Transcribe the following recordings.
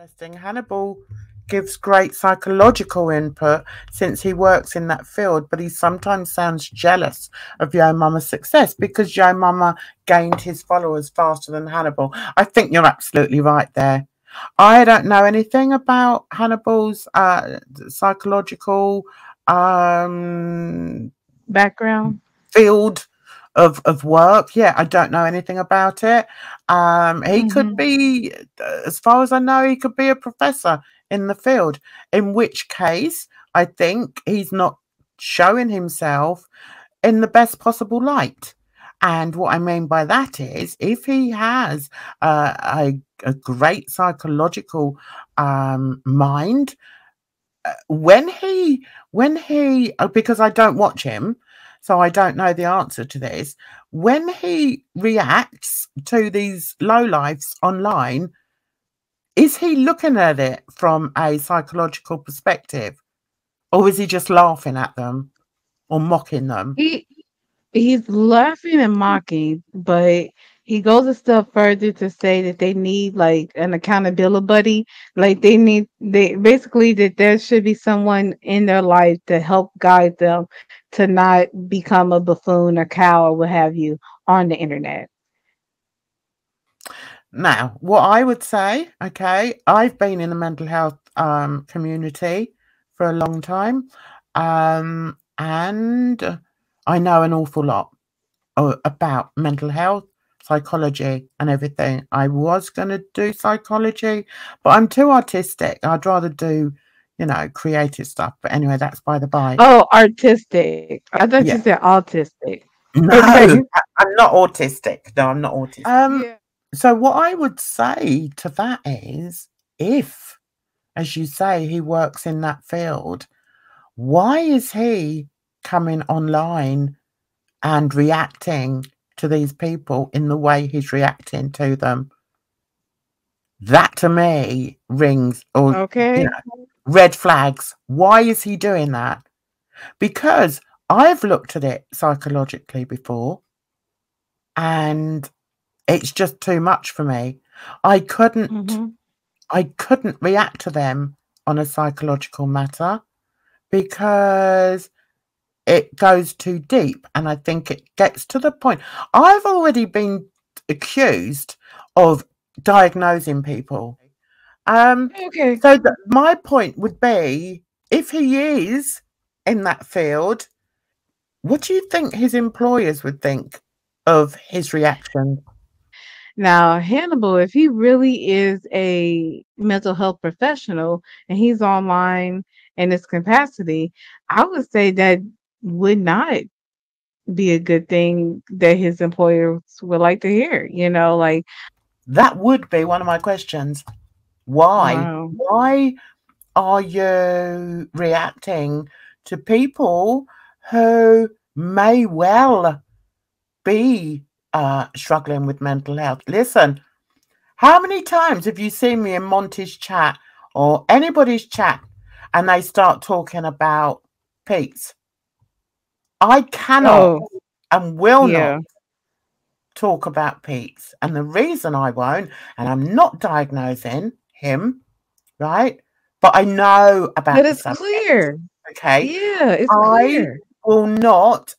Interesting. Hannibal gives great psychological input since he works in that field, but he sometimes sounds jealous of Yo Mama's success because Yo Mama gained his followers faster than Hannibal. I think you're absolutely right there. I don't know anything about Hannibal's psychological background field of work. Yeah, I don't know anything about it. He could be, as far as I know, he could be a professor in the field, in which case I think he's not showing himself in the best possible light. And what I mean by that is, if he has a great psychological mind, when he because I don't watch him, so I don't know the answer to this. When he reacts to these lowlifes online, is he looking at it from a psychological perspective, or is he just laughing at them or mocking them? He's laughing and mocking, but he goes a step further to say that they need like an accountability buddy. Like they basically that there should be someone in their life to help guide them to not become a buffoon or cow or what have you on the internet. Now, what I would say, okay, I've been in the mental health community for a long time, and I know an awful lot about mental health, psychology, and everything. I was going to do psychology, but I'm too artistic. I'd rather do, creative stuff. But anyway, that's by the by. Oh, artistic. I thought you Yeah. said autistic. No, Okay. I'm not autistic. No, I'm not autistic. Yeah. So what I would say to that is, if, as you say, he works in that field, why is he coming online and reacting to these people in the way he's reacting to them? That to me rings Okay. red flags. Why is he doing that? Because I've looked at it psychologically before, and it's just too much for me. I couldn't react to them on a psychological matter because it goes too deep, and I think it gets to the point. I've already been accused of diagnosing people. Okay. So my point would be, if he is in that field, what do you think his employers would think of his reaction? Now, Hannibal, if he really is a mental health professional and he's online in this capacity, I would say that would not be a good thing that his employers would like to hear. Like, That would be one of my questions. Why? wow. Why are you reacting to people who may well be struggling with mental health? Listen, how many times have you seen me in Monty's chat or anybody's chat and they start talking about Pete's? I cannot Oh, and will not yeah. talk about Pete's. And the reason I won't, and I'm not diagnosing him, right? But I know about But the it's subject, clear. okay? Yeah, it's I clear. will not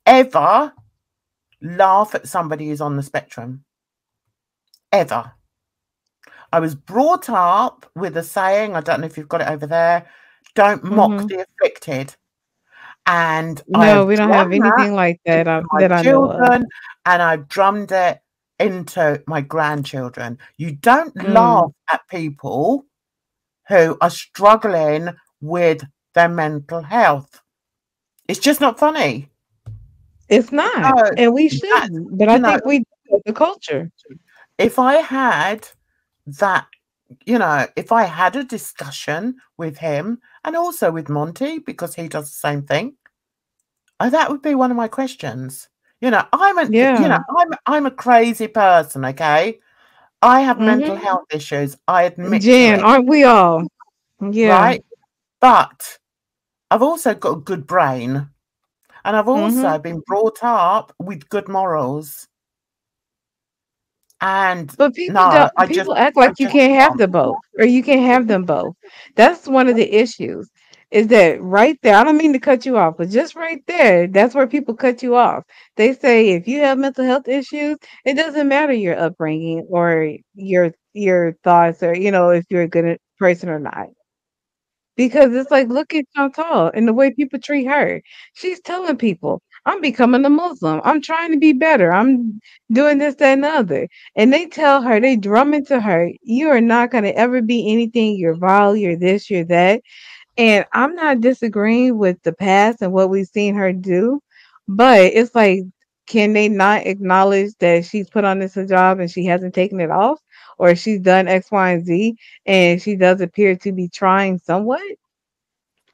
ever laugh at somebody who's on the spectrum. Ever. I was brought up with a saying, I don't know if you've got it over there, don't mock Hmm. the afflicted. And I No, have we don't have drummed that anything like that into my that I know of. children, and I've drummed it into my grandchildren. You don't laugh Mm. at people who are struggling with their mental health. It's just not funny. It's not, So and we that's, shouldn't. But I you know, think we do as a culture. if I had that, if I had a discussion with him and also with Monty, because he does the same thing, that would be one of my questions. Yeah. I'm a crazy person, okay? I have mental Hmm. health issues. I admit to Jan, it, aren't we all? Yeah. right? But I've also got a good brain, and I've Hmm. also been brought up with good morals. And But people no, don't people act I like you just can't have can't. the both or you can't have them both. That's one of the issues. Is that right there? I don't mean to cut you off, but just right there, that's where people cut you off. They say if you have mental health issues, it doesn't matter your upbringing or your thoughts or if you're a good person or not. Because it's like, look at Chantal and the way people treat her. She's telling people, I'm becoming a Muslim. I'm trying to be better. I'm doing this, that, and the other. And they tell her, they drum into her, you are not going to ever be anything. You're vile, you're this, you're that. And I'm not disagreeing with the past and what we've seen her do. But it's like, can they not acknowledge that she's put on this hijab and she hasn't taken it off? Or she's done X, Y, and Z and she does appear to be trying somewhat?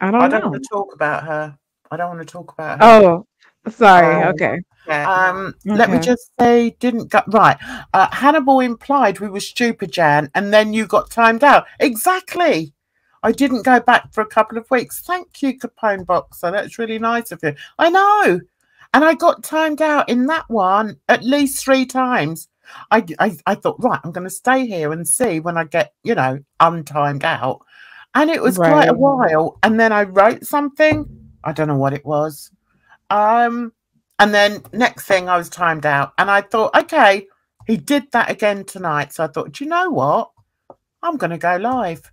I I don't don't want know. to talk about her. I don't want to talk about her. Oh, sorry. Um, Okay. Let me Okay. just say, didn't go right. Hannibal implied we were stupid, Jan, and then you got timed out. Exactly. I didn't go back for a couple of weeks. Thank you, Capone Boxer. That's really nice of you. I know. And I got timed out in that one at least 3 times. I thought, right, I'm going to stay here and see when I get, untimed out. And it was quite a Right. while. And then I wrote something. I don't know what it was. Um, and then next thing I was timed out. And I thought, okay, he did that again tonight. So I thought, do you know what? I'm going to go live.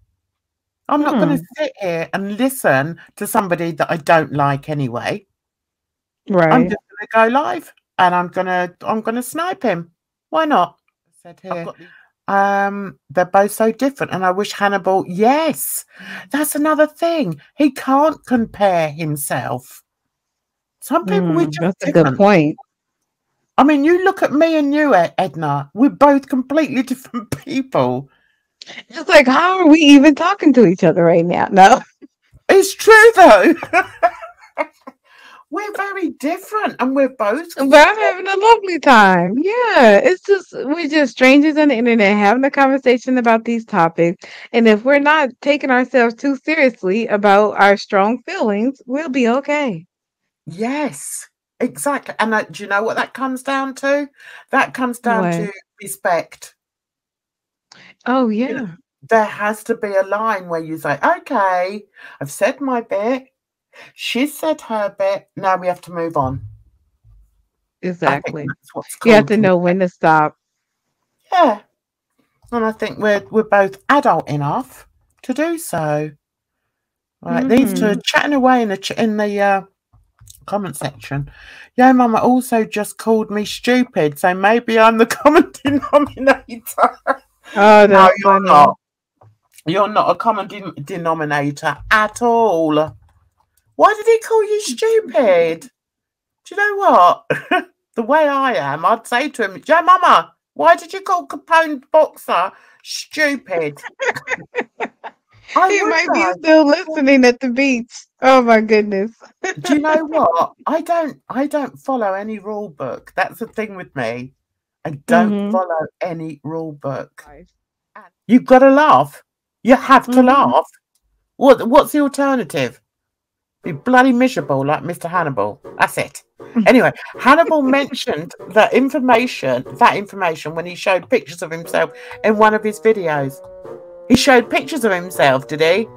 I'm not going to Hmm. sit here and listen to somebody that I don't like anyway. I'm Right. just going to go live and I'm gonna snipe him. Why not? I said here. They're both so different, and I wish Hannibal. Yes, that's another thing. He can't compare himself. Some people we're just That's a good different. point. I mean, you look at me and you, Edna. We're both completely different people. It's like, how are we even talking to each other right now? No. It's true though. We're very different, and we're both. But I'm having a lovely time. Yeah. It's just we're just strangers on the internet having a conversation about these topics. And if we're not taking ourselves too seriously about our strong feelings, we'll be okay. Yes, exactly. And do you know what that comes down to? That comes down What? to respect. Oh You know, yeah. there has to be a line where you say, okay, I've said my bit, she's said her bit, now we have to move on. I think Exactly. that's what's You have called to know respect. when to stop. Yeah. And I think we're both adult enough to do so. Right, these two are Mhm. chatting away in the comment section. Yeah, Mama also just called me stupid, so maybe I'm the common denominator. Oh, No, that's you're not. funny. You're not a common denominator at all. Why did he call you stupid? Do you know what? The way I am, I'd say to him, yeah, Mama, why did you call Capone Boxer stupid? I He would might be though. still listening at the beach. Oh my goodness. Do you know what? I don't follow any rule book. That's the thing with me. I don't Mhm. follow any rule book. Nice. You've got to laugh. You have to Mhm. laugh. What's the alternative? Be bloody miserable like Mr. Hannibal. That's it. Anyway, Hannibal mentioned that information when he showed pictures of himself in one of his videos. He showed pictures of himself, did he?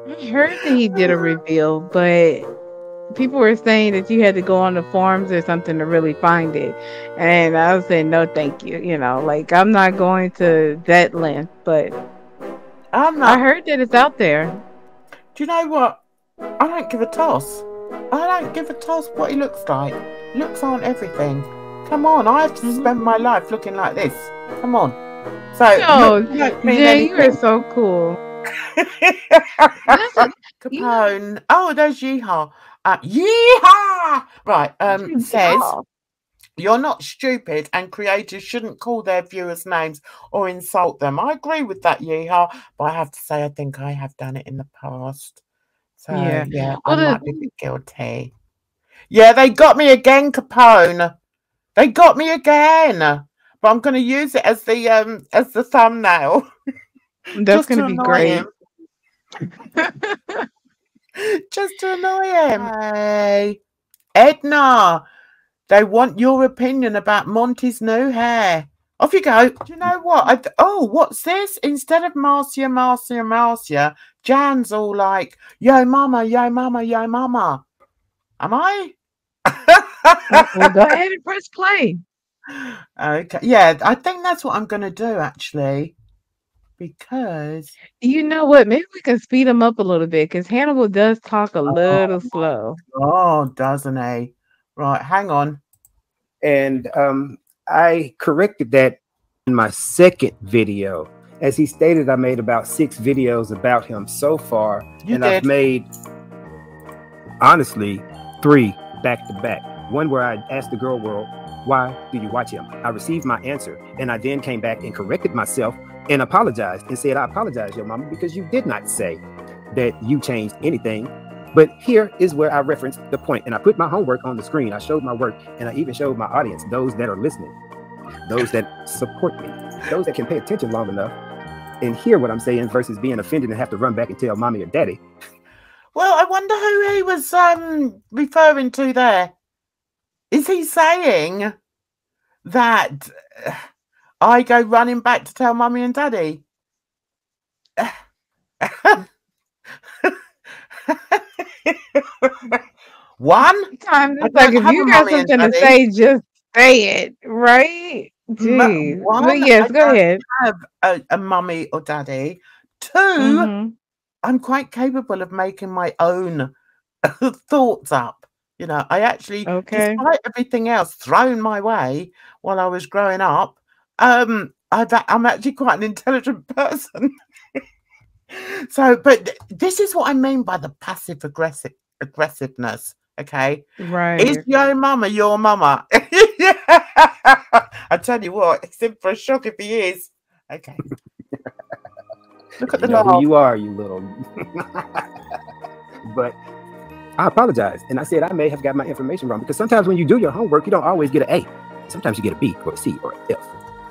I heard that he did a reveal, but people were saying that you had to go on the forums or something to really find it. And I was saying, no, thank you. Like I'm not going to that length, but I'm I not. heard that it's out there. Do you know what? I don't give a toss. I don't give a toss what he looks like. Looks aren't everything. Come on, I have to Mhm. spend my life looking like this. Come on. So look No, don't mean Jay, you are anything. so cool. That's a you know, Capone. Oh, there's Yeehaw. Yeehaw! Right. Says yeah. you're not stupid, and creators shouldn't call their viewers names or insult them. I agree with that, Yeehaw. But I have to say, I think I have done it in the past. So Yeah. yeah, I Well, might be a bit guilty. Yeah, they got me again, Capone. They got me again. But I'm going to use it as the thumbnail that's just to gonna be annoy him. great. Just to annoy him. Hey, Edna. They want your opinion about Monty's new hair. Off you go. Do you know what? Oh, what's this? Instead of Marcia, Jan's all like, yo, mama, yo, mama, yo, mama. Am I? Well, go ahead and press play. Okay. Yeah, I think that's what I'm going to do, actually. Because... You know what? Maybe we can speed him up a little bit because Hannibal does talk a little slow. Oh, doesn't he? Right, hang on. And I corrected that in my second video. As he stated, I made about 6 videos about him so far. I've made, honestly, 3 back to back. One where I asked the girl world, why do you watch him? I received my answer, and I then came back and corrected myself and apologized and said, I apologize, your mama, because you did not say that you changed anything. But here is where I referenced the point, and I put my homework on the screen. I showed my work, and I even showed my audience, those that are listening, those that support me, those that can pay attention long enough and hear what I'm saying versus being offended and have to run back and tell mommy or daddy. Well, I wonder who he was referring to there. Is he saying that I go running back to tell mummy and daddy? One time, it's like if you got something to say, just say it, right? Jeez. But yes, go ahead. I have a mummy or daddy. 2, I'm quite capable of making my own thoughts up. You know, I actually, despite everything else thrown my way while I was growing up, I'm actually quite an intelligent person. So, but this is what I mean by the passive aggressiveness. Okay, right? Is your mama your mama? I tell you what, it's in for a shock if he is. Okay. Look at the laugh. Who you are, you little. But I apologize, and I said I may have got my information wrong, because sometimes when you do your homework, you don't always get an A. Sometimes you get a B or a C or an F.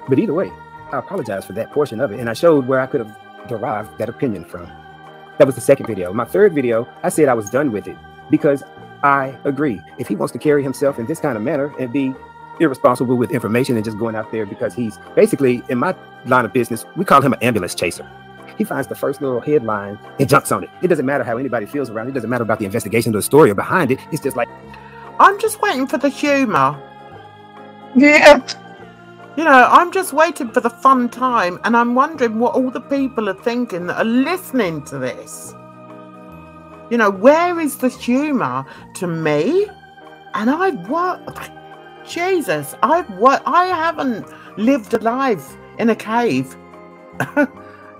But either way, I apologize for that portion of it, and I showed where I could have derived that opinion from. That was the second video. My third video, I said I was done with it because I agree. If he wants to carry himself in this kind of manner and be irresponsible with information and just going out there, because he's basically, in my line of business, we call him an ambulance chaser. He finds the first little headline and jumps on it. It doesn't matter how anybody feels around it. It doesn't matter about the investigation or the story or behind it. It's just like, I'm just waiting for the humor. Yeah. You know, I'm just waiting for the fun time, and I'm wondering what all the people are thinking that are listening to this. You know, where is the humor to me? And Jesus, I haven't lived a life in a cave.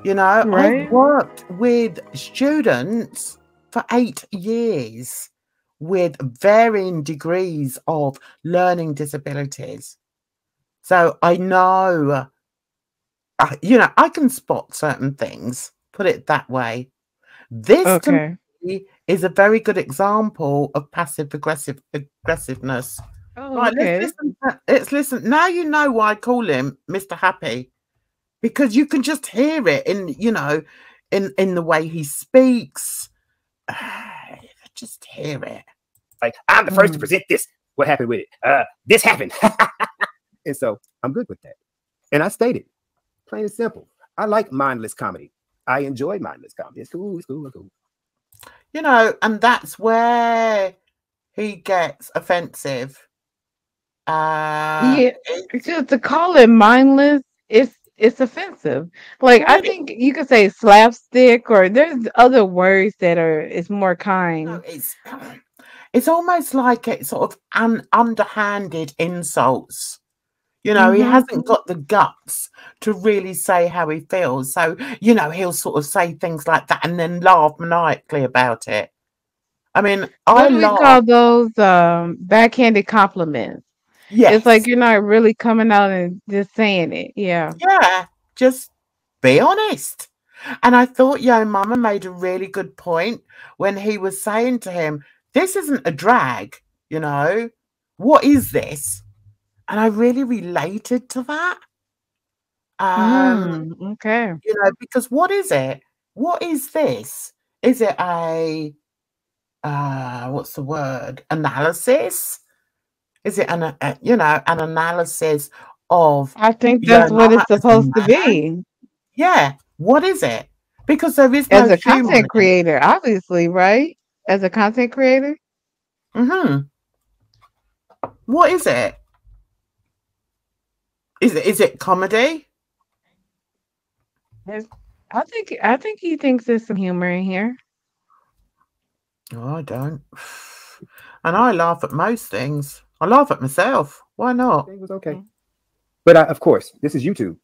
You know, right? I've worked with students for 8 years with varying degrees of learning disabilities. So I know, you know, I can spot certain things, put it that way. This to me is a very good example of passive aggressiveness. Oh, right, okay. let's listen. Now you know why I call him Mr. Happy, because you can just hear it in, you know, in the way he speaks. Just hear it. Like, I'm the first to present this. What happened with it? This happened. And so I'm good with that. And I stated, plain and simple, I like mindless comedy. I enjoy mindless comedy. It's cool. It's cool. It's cool. You know, and that's where he gets offensive. Yeah, because to call it mindless, it's offensive. Like, I think you could say slapstick, or there's other words that is more kind. No, it's almost like it's sort of underhanded insults. You know, he hasn't got the guts to really say how he feels. So, you know, he'll sort of say things like that and then laugh maniacally about it. I mean, what do we call those backhanded compliments? Yes. It's like you're not really coming out and just saying it. Yeah. Yeah, just be honest. And I thought Yo Mama made a really good point when he was saying to him, this isn't a drag, you know. What is this? And I really related to that. Okay. You know, because what is it? What is this? Is it a what's the word? Analysis? Is it an you know, an analysis of I think Yo that's what Mama it's as a supposed to man? be. Yeah. What is it? Because there is As no a humor content in it. creator, obviously, right? As a content creator. What is it? Is it comedy? I think he thinks there's some humor in here. Oh, I don't. And I laugh at most things. I laugh at myself. Why not? It was okay. But of course, this is YouTube,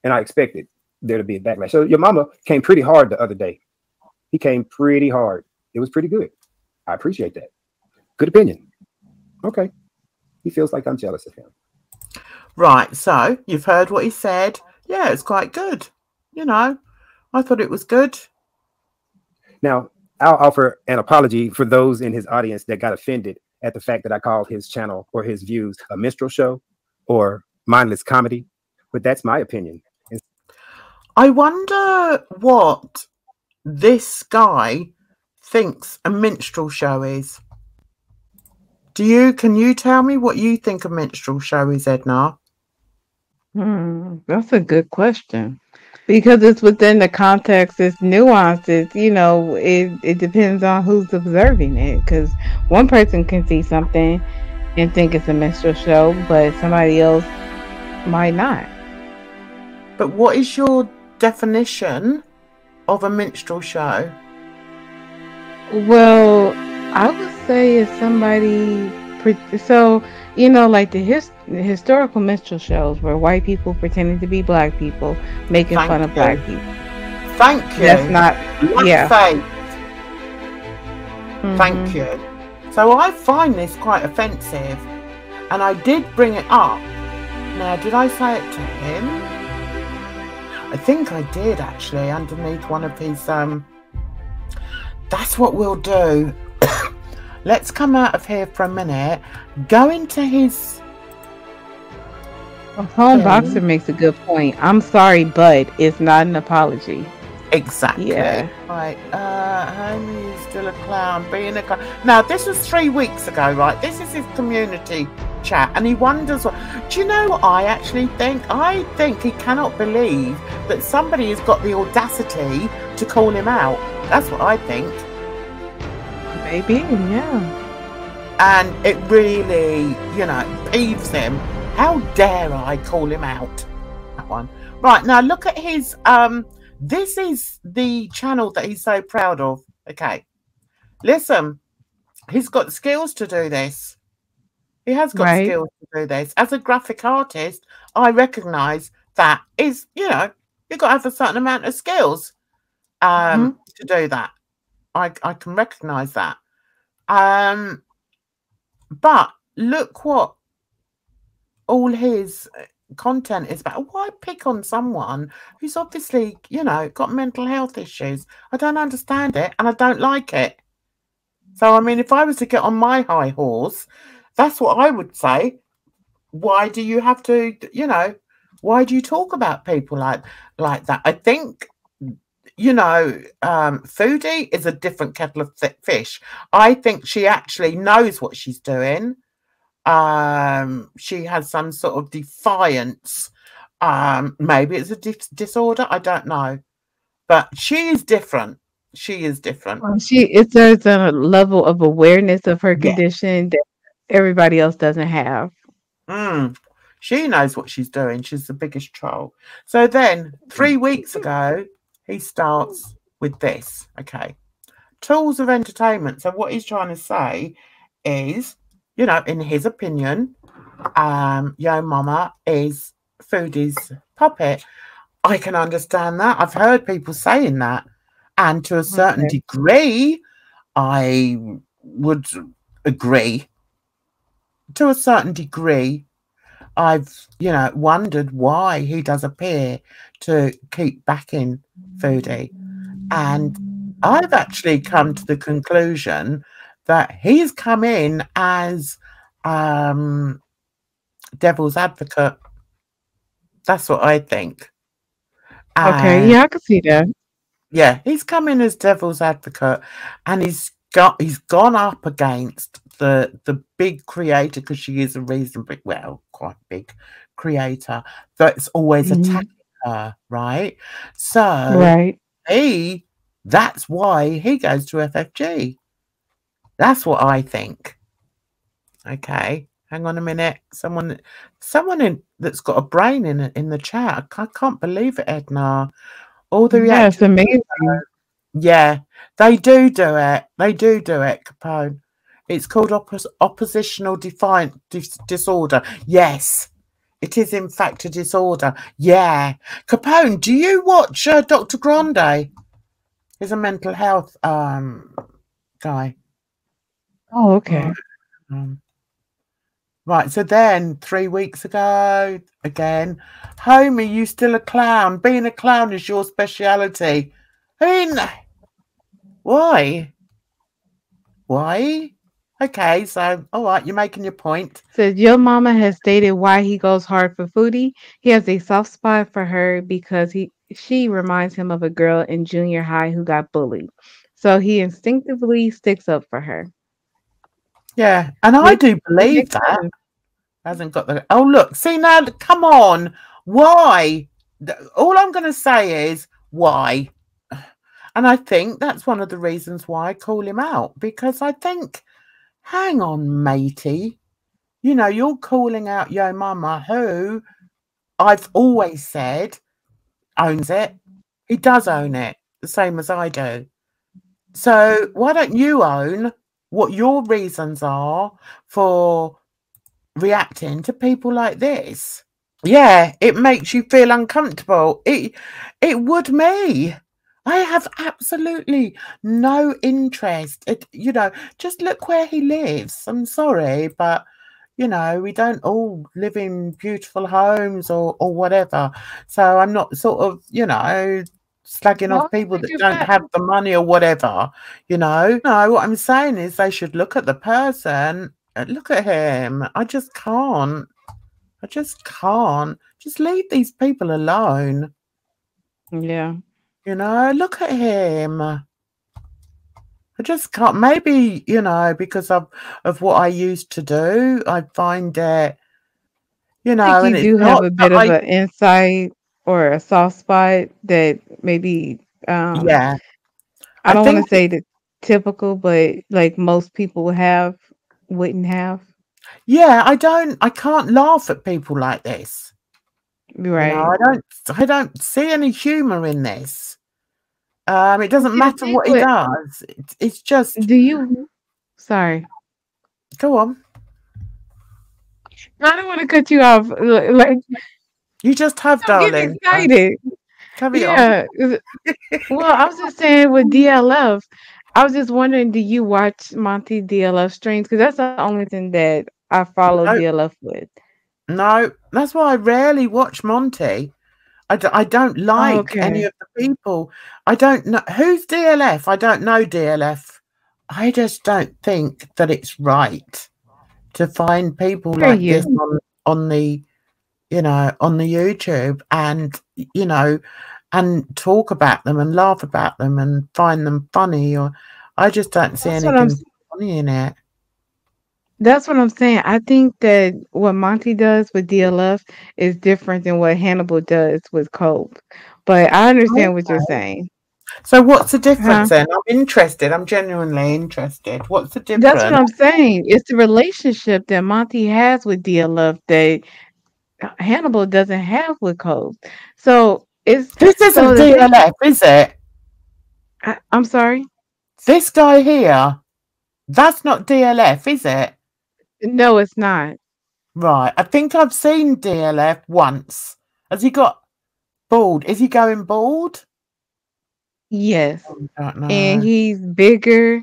and I expected there to be a backlash. So your mama came pretty hard the other day. He came pretty hard. It was pretty good. I appreciate that. Good opinion. Okay. He feels like I'm jealous of him. Right. So you've heard what he said. Yeah, it's quite good. You know, I thought it was good. Now, I'll offer an apology for those in his audience that got offended at the fact that I called his channel or his views a minstrel show or mindless comedy, but that's my opinion. I wonder what this guy thinks a minstrel show is. Can you tell me what you think a minstrel show is, Edna? That's a good question. Because it's within the context, it's nuances, you know, it depends on who's observing it. Because one person can see something and think it's a minstrel show, but somebody else might not. But what is your definition of a minstrel show? Well, I would say if somebody, so, you know, like the historical minstrel shows where white people pretending to be black people, making fun of black people. Thank you. That's not, yeah. Thank you. So I find this quite offensive, and I did bring it up. Now, did I say it to him? I think I did, actually, underneath one of his, that's what we'll do. Let's come out of here for a minute, go into his... Home Boxer makes a good point. I'm sorry, but it's not an apology. Exactly. Yeah. Right. Homie, still a clown, being a clown. Now, this was 3 weeks ago, right? This is his community chat, and he wonders what. Do you know what I actually think? I think he cannot believe that somebody has got the audacity to call him out. That's what I think. Maybe, yeah. And it really, you know, peeves him. How dare I call him out? That one. Right, now look at his, this is the channel that he's so proud of. Okay. Listen, he's got skills to do this. He has got skills to do this. As a graphic artist, I recognise that is, you know, you've got to have a certain amount of skills to do that. I can recognise that. But look what all his content is about. Why pick on someone who's obviously, you know, got mental health issues? I don't understand it, and I don't like it. So, I mean, if I was to get on my high horse, that's what I would say. Why do you have to, you know, why do you talk about people like that? I think, you know, Foodie is a different kettle of fish. I think she actually knows what she's doing. She has some sort of defiance. Maybe it's a disorder. I don't know. But she is different. She is different. There's a level of awareness of her condition that everybody else doesn't have. She knows what she's doing. She's the biggest troll. So then 3 weeks ago, he starts with this. Okay. Tools of entertainment. So what he's trying to say is, you know, in his opinion, Yo Mama is Foodie's puppet. I can understand that. I've heard people saying that. And to a certain degree, I would agree. To a certain degree, I've, you know, wondered why he does appear to keep backing Foodie. And I've actually come to the conclusion that he's come in as devil's advocate. That's what I think. Okay, yeah, I can see that. Yeah, he's come in as devil's advocate, and he's gone up against the big creator, because she is a reasonably, well, quite big creator, that's always attacking her, right? So that's why he goes to FFG. That's what I think. Okay, hang on a minute. Someone that's got a brain in the chat. I can't believe it, Edna. All the reactions. That's amazing. Yeah, they do it. They do it, Capone. It's called oppositional defiant disorder. Yes, it is in fact a disorder. Yeah. Capone, do you watch Dr. Grande? He's a mental health guy. Oh, okay. Right, so then 3 weeks ago, again, Homie, you still a clown. Being a clown is your speciality. I mean, why? Why? Okay, so, all right, you're making your point. Says your mama has stated why he goes hard for Foodie. He has a soft spot for her because she reminds him of a girl in junior high who got bullied. So he instinctively sticks up for her. Yeah, and I do believe that. Hasn't got the... Oh, look, see now, come on. Why? All I'm going to say is, why? And I think that's one of the reasons why I call him out, because I think, hang on, matey. You know, you're calling out Yo Mama, who I've always said owns it. He does own it, the same as I do. So why don't you own what your reasons are for reacting to people like this? Yeah, it makes you feel uncomfortable. It would me. I have absolutely no interest. You know, just look where he lives. I'm sorry, but you know, we don't all live in beautiful homes or whatever. So I'm not sort of, you know, slagging off people that don't have the money or whatever, you know. No, what I'm saying is they should look at the person. Look at him. I just can't. I just can't. Just leave these people alone. Yeah. You know, look at him. I just can't. Maybe, you know, because of what I used to do, I find it, you know, I think you do have a bit of an insight or a soft spot that maybe, yeah. I don't want to say the typical, but like most people wouldn't have. Yeah, I can't laugh at people like this. Right. You know, I don't see any humor in this. It doesn't matter what he does. It's just. Do you? Sorry. Go on. I don't want to cut you off. Like you just have, darling. Get excited. Carry on. Well, I was just saying with DLF, I was just wondering, do you watch Monty DLF streams? Because that's the only thing that I follow DLF with. No, that's why I rarely watch Monty. I don't like any of the people. I don't know. Who's DLF? I don't know DLF. I just don't think that it's right to find people like this on the, you know, on the YouTube and, you know, and talk about them and laugh about them and find them funny. Or I just don't see anything funny in it. That's what I'm saying. I think that what Monty does with DLF is different than what Hannibal does with Cope. But I understand what you're saying. So what's the difference then? I'm interested. I'm genuinely interested. What's the difference? That's what I'm saying. It's the relationship that Monty has with DLF that Hannibal doesn't have with Cope. So this isn't DLF, is it? I'm sorry? This guy here, that's not DLF, is it? No, it's not. Right. I think I've seen DLF once. Has he got bald? Is he going bald? Yes. I don't know. And he's bigger.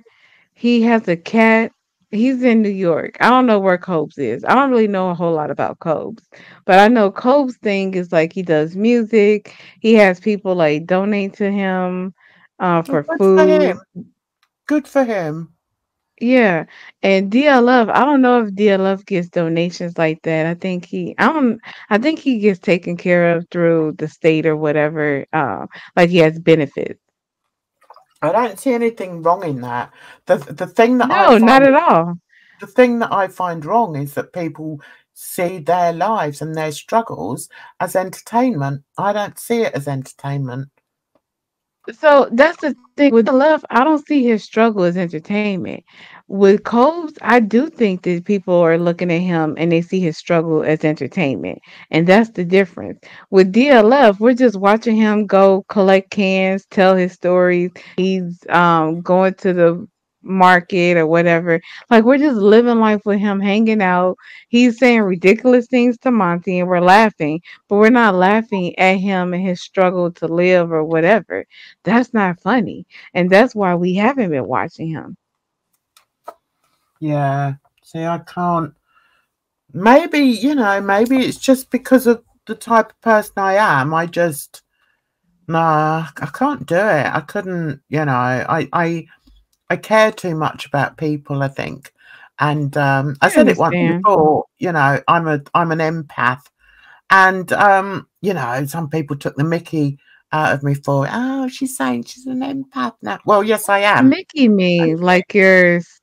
He has a cat. He's in New York. I don't know where Cobes is. I don't really know a whole lot about Cobes. But I know Cobes' thing is like he does music. He has people like donate to him for food. Good for him. Yeah. And DLF, I don't know if DLF gets donations like that. I think he gets taken care of through the state or whatever. Like he has benefits. I don't see anything wrong in that. The thing that not at all. the thing that I find wrong is that people see their lives and their struggles as entertainment. I don't see it as entertainment. So that's the thing with Love. I don't see his struggle as entertainment. With Combs, I do think that people are looking at him and they see his struggle as entertainment, and that's the difference. With DLF, we're just watching him go collect cans, tell his stories. He's going to the market or whatever. Like we're just living life with him, hanging out. He's saying ridiculous things to Monty, and we're laughing, but we're not laughing at him and his struggle to live or whatever. That's not funny. And that's why we haven't been watching him. Yeah. See, I can't. Maybe, you know, maybe it's just because of the type of person I am. I just, nah, I can't do it. I couldn't, you know, I care too much about people, I think. And I said it once before, you know, I'm an empath. And you know, some people took the mickey out of me for, oh, she's saying she's an empath now. Well, yes, I am. Mickey mean like yours,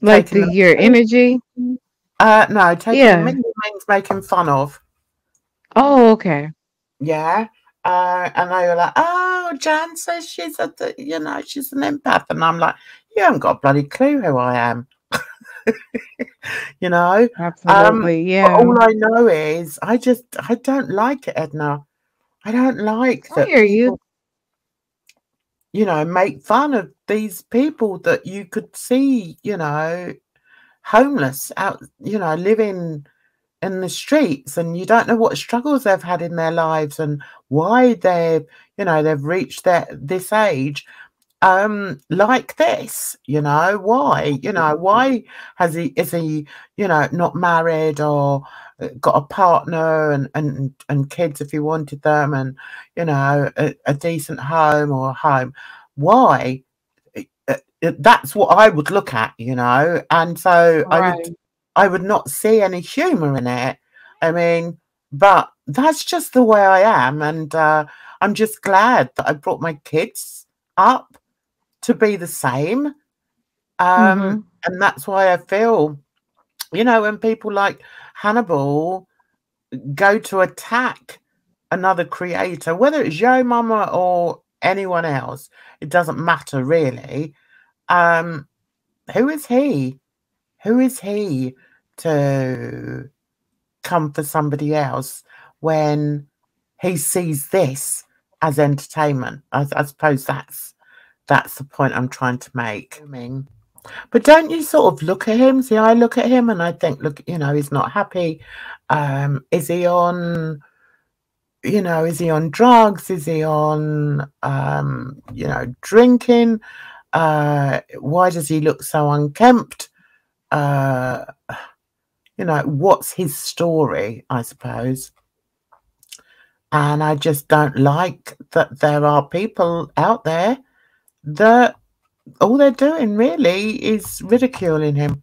like your energy. No, taking the mickey means making fun of. Oh, okay. Yeah. And they were like, oh, Jan says she's you know, she's an empath. And I'm like, you haven't got a bloody clue who I am. You know? Absolutely, yeah. But all I know is I don't like it, Edna. I don't like that people, you know, make fun of these people that you could see, you know, homeless out, you know, living in the streets, and you don't know what struggles they've had in their lives and why they've, you know, they've reached this age like this, you know. Why, you know, why is he, you know, not married or got a partner and kids if he wanted them, and, you know, a decent home or a home? Why? That's what I would look at, you know. And so I would not see any humor in it. I mean, but that's just the way I am, and I'm just glad that I brought my kids up to be the same. And that's why I feel, you know, when people like Hannibal go to attack another creator, whether it's Yo Mama or anyone else, it doesn't matter really. Who is he? Who is he to come for somebody else when he sees this as entertainment? I suppose that's the point I'm trying to make. But don't you sort of look at him? See, I look at him and I think, look, you know, he's not happy. Is he on, you know, is he on drugs? Is he on, you know, drinking? Why does he look so unkempt? You know, what's his story, I suppose. And I just don't like that there are people out there that all they're doing really is ridiculing him.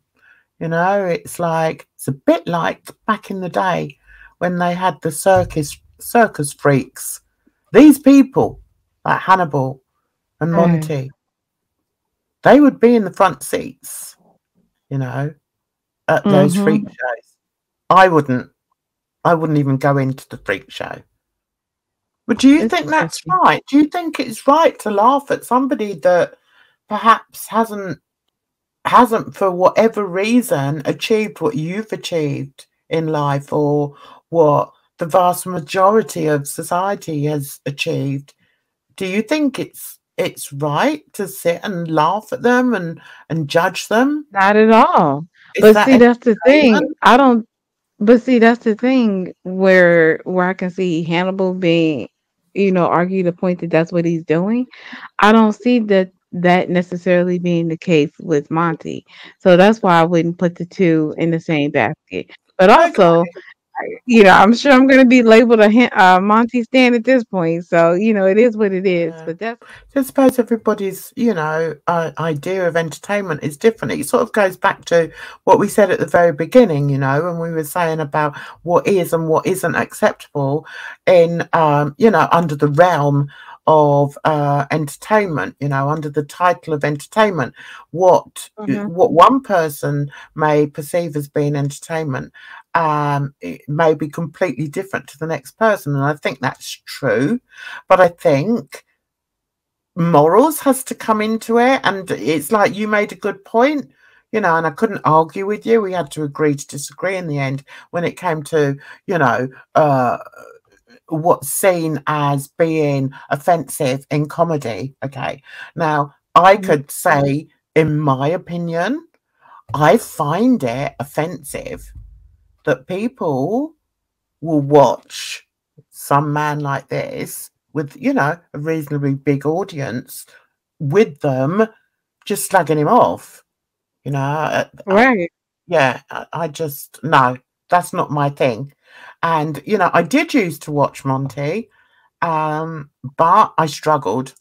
You know, it's a bit like back in the day when they had the circus freaks. These people, like Hannibal and Monty, they would be in the front seats, you know, at those freak shows. I wouldn't even go into the freak show. But do you think that's right? Do you think it's right to laugh at somebody that perhaps hasn't for whatever reason achieved what you've achieved in life, or what the vast majority of society has achieved? Do you think it's right to sit and laugh at them and judge them? Not at all. But see, that's the thing. But see, that's the thing where I can see Hannibal being, you know, argue the point that that's what he's doing. I don't see that necessarily being the case with Monty. So that's why I wouldn't put the two in the same basket. But also, you know, I'm sure I'm going to be labeled a Monty stan at this point. So, you know, it is what it is. But that's, I suppose everybody's, you know, idea of entertainment is different. It sort of goes back to what we said at the very beginning, you know, when we were saying about what is and what isn't acceptable in, you know, under the realm of entertainment, you know, under the title of entertainment. What one person may perceive as being entertainment, it may be completely different to the next person, and I think that's true. But I think morals has to come into it, and it's like you made a good point, you know, and I couldn't argue with you. We had to agree to disagree in the end when it came to, you know, what's seen as being offensive in comedy. Okay, now I could say, in my opinion, I find it offensive that people will watch some man like this with, you know, a reasonably big audience with them just slagging him off, you know. Right. I just, no, that's not my thing. And, you know, I did used to watch Monty, but I struggled.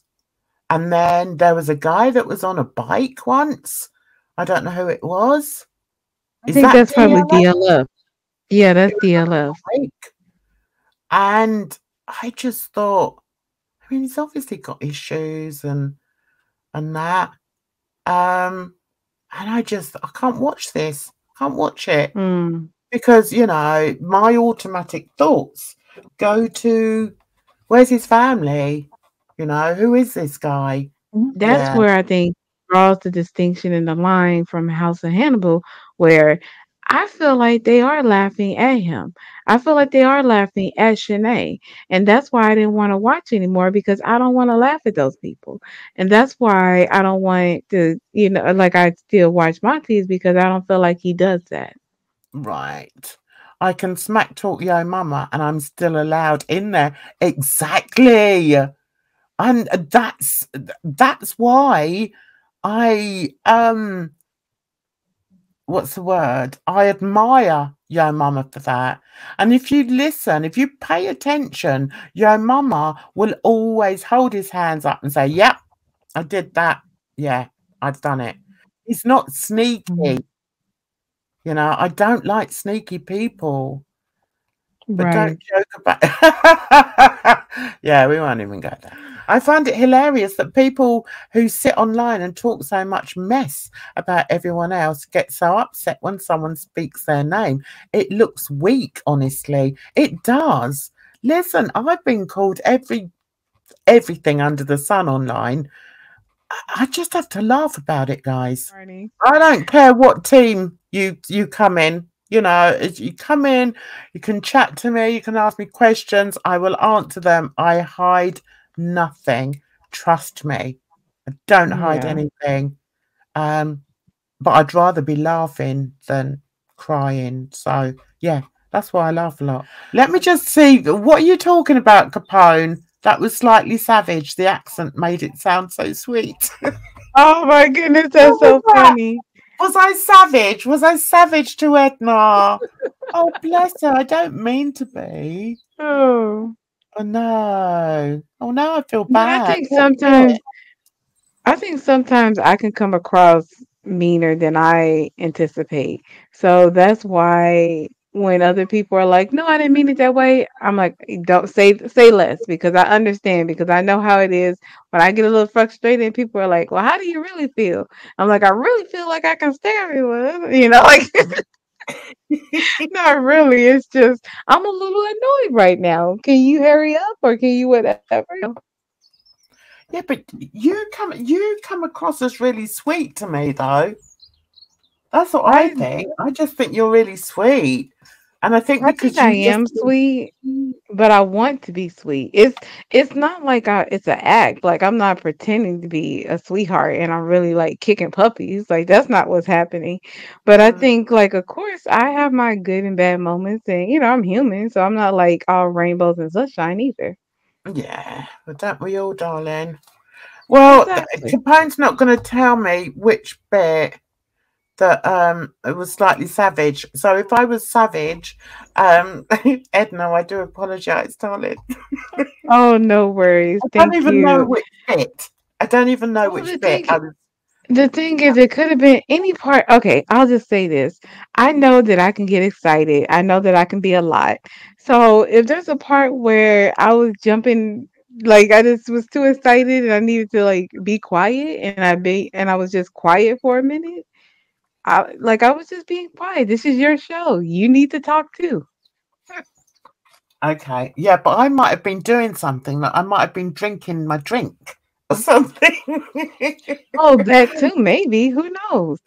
And then there was a guy that was on a bike once. I don't know who it was. I Is think that that's probably DLF? DLF. Yeah, that's DLF. And I just thought, I mean, he's obviously got issues and that. And I can't watch this. I can't watch it. Because, you know, my automatic thoughts go to, where's his family? You know, who is this guy? That's where I think draws the distinction in the line from House of Hannibal, where I feel like they are laughing at him. I feel like they are laughing at Shanae. And that's why I didn't want to watch anymore, because I don't want to laugh at those people. And that's why I don't want to, you know, like I still watch Monty's, because I don't feel like he does that. Right. I can smack talk Yo Mama and I'm still allowed in there. Exactly. And that's why I what's the word? I admire Yo Mama for that. And if you listen, if you pay attention, Yo Mama will always hold his hands up and say, yep, I did that. Yeah, I've done it. He's not sneaky. You know, I don't like sneaky people. But don't joke about yeah, we won't even go there. I find it hilarious that people who sit online and talk so much mess about everyone else get so upset when someone speaks their name. It looks weak, honestly. It does. Listen, I've been called everything under the sun online. I just have to laugh about it, guys. I don't care what team you come in. You know, if you come in, you can chat to me, you can ask me questions, I will answer them. I hide nothing. Trust me. I don't hide anything. But I'd rather be laughing than crying. So, yeah, that's why I laugh a lot. Let me just see. What are you talking about, Capone? That was slightly savage. The accent made it sound so sweet. Oh, my goodness. That's so funny. Was I savage? Was I savage to Edna? Oh, bless her. I don't mean to be. Oh no. Oh, no, I feel bad. I think sometimes I can come across meaner than I anticipate. So that's why when other people are like, "No, I didn't mean it that way," I'm like, "Don't say less," because I understand, because I know how it is when I get a little frustrated and people are like, "Well, how do you really feel?" I'm like, "I really feel like I can stare everyone," you know, like not really. It's just I'm a little annoyed right now. Can you hurry up, or can you whatever? Yeah, but you come across as really sweet to me, though. That's what I think. I just think you're really sweet, and I think because I am sweet, but I want to be sweet. It's not like it's an act. Like, I'm not pretending to be a sweetheart and I'm really like kicking puppies. Like, that's not what's happening. But I think, like, of course, I have my good and bad moments, and you know, I'm human, so I'm not like all rainbows and sunshine either. Yeah, but don't we all, darling? Well, Capone's not going to tell me which bit that it was slightly savage. So if I was savage, Edna, I do apologise, darling. Oh, no worries. I don't even know which bit. I don't even know which bit. The thing is, it could have been any part. Okay, I'll just say this. I know that I can get excited. I know that I can be a lot. So if there's a part where I was jumping like I just was too excited and I needed to like be quiet and I was just quiet for a minute. I was just being quiet. This is your show. You need to talk too. Okay. Yeah, but I might have been doing something. Like I might have been drinking my drink or something. Oh, that too, maybe. Who knows?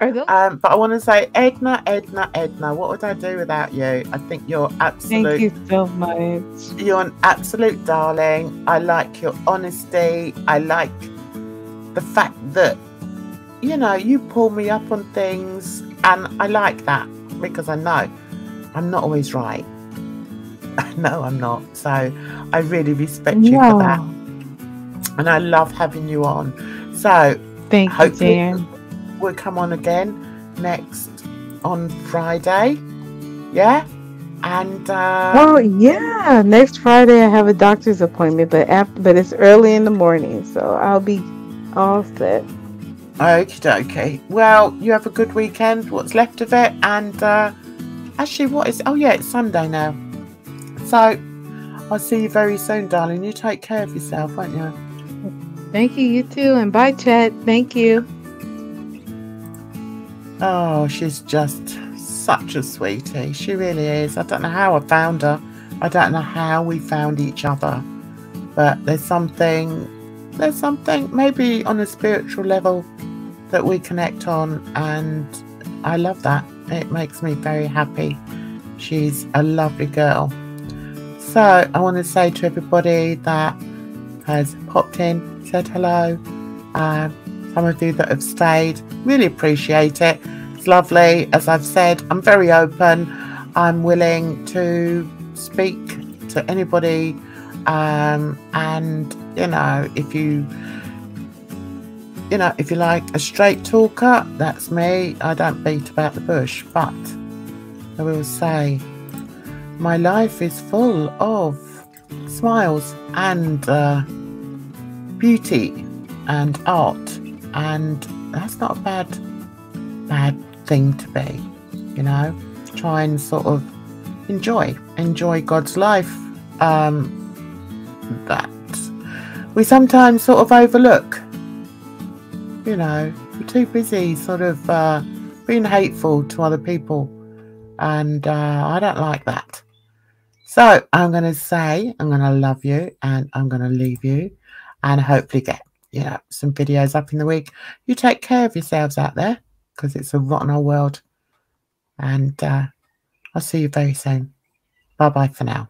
Are those But I want to say, Edna, Edna, Edna, what would I do without you? I think Thank you so much. you're an absolute darling. I like your honesty. I like the fact that, you know, you pull me up on things, and I like that because I know I'm not always right. No, I'm not. So I really respect you for that. And I love having you on. So thank you, Jan. We'll come on again next on Friday. Yeah? And oh yeah, next Friday I have a doctor's appointment, but it's early in the morning, so I'll be all set. Okie dokie. Well, you have a good weekend, what's left of it, and actually it's Sunday now. So I'll see you very soon, darling. You take care of yourself, won't you? Thank you, you too, and bye, Chet. Thank you. Oh, she's just such a sweetie. She really is. I don't know how I found her. I don't know how we found each other. But there's something maybe on a spiritual level that we connect on, and I love that. It makes me very happy. She's a lovely girl. So I want to say to everybody that has popped in, said hello, some of you that have stayed, really appreciate it. It's lovely. As I've said, I'm very open. I'm willing to speak to anybody, and you know, if you like a straight talker, that's me. I don't beat about the bush, but I will say my life is full of smiles and beauty and art, and that's not a bad thing to be, you know. Try and sort of enjoy God's life, that we sometimes sort of overlook. You know, we're too busy sort of being hateful to other people, and I don't like that. So I'm going to say I'm going to love you, and I'm going to leave you, and hopefully get, you know, some videos up in the week. You take care of yourselves out there, because it's a rotten old world, and I'll see you very soon. Bye bye for now.